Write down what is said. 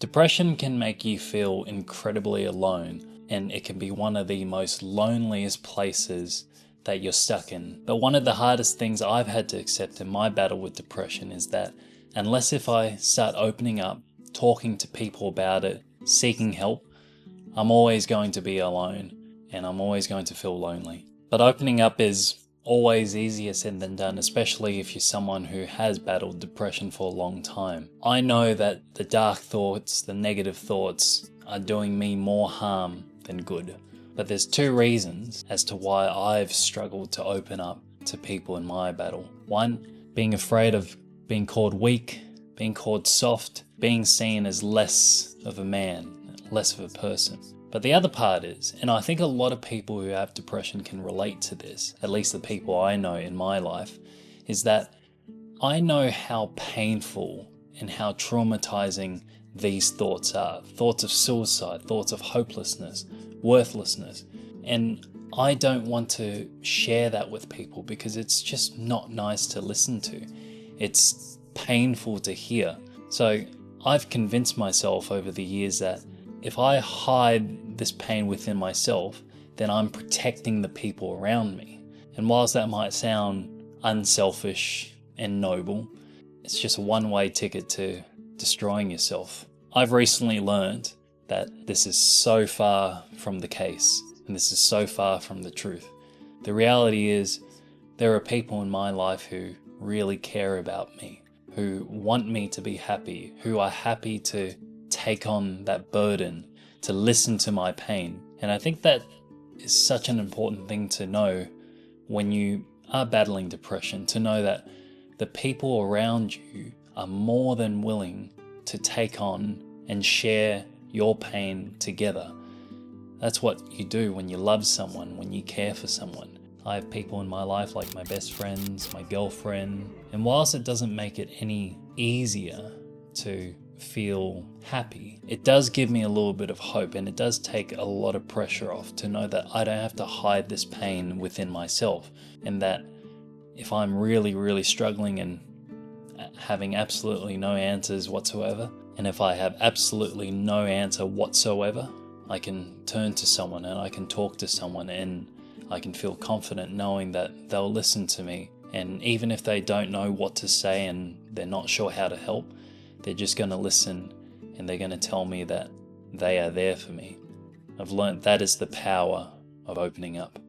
Depression can make you feel incredibly alone, and it can be one of the most loneliest places that you're stuck in. But one of the hardest things I've had to accept in my battle with depression is that unless if I start opening up, talking to people about it, seeking help, I'm always going to be alone and I'm always going to feel lonely. But opening up is always easier said than done, especially if you're someone who has battled depression for a long time. I know that the dark thoughts, the negative thoughts are doing me more harm than good. But there's two reasons as to why I've struggled to open up to people in my battle. One, being afraid of being called weak, being called soft, being seen as less of a man, less of a person. But the other part is, and I think a lot of people who have depression can relate to this, at least the people I know in my life, is that I know how painful and how traumatizing these thoughts are. Thoughts of suicide, thoughts of hopelessness, worthlessness. And I don't want to share that with people because it's just not nice to listen to. It's painful to hear. So I've convinced myself over the years that if I hide this pain within myself, then I'm protecting the people around me. And whilst that might sound unselfish and noble, it's just a one-way ticket to destroying yourself. I've recently learned that this is so far from the case, and this is so far from the truth. The reality is, there are people in my life who really care about me, who want me to be happy, who are happy to take on that burden, to listen to my pain. And I think that is such an important thing to know when you are battling depression, to know that the people around you are more than willing to take on and share your pain together. That's what you do when you love someone, when you care for someone. I have people in my life like my best friends, my girlfriend, and whilst it doesn't make it any easier to feel happy, it does give me a little bit of hope, and it does take a lot of pressure off to know that I don't have to hide this pain within myself, and that if I'm really, really struggling and having absolutely no answers whatsoever, and if I have absolutely no answer whatsoever, I can turn to someone and I can talk to someone and I can feel confident knowing that they'll listen to me. And even if they don't know what to say and they're not sure how to help, they're just going to listen and they're going to tell me that they are there for me. I've learned that is the power of opening up.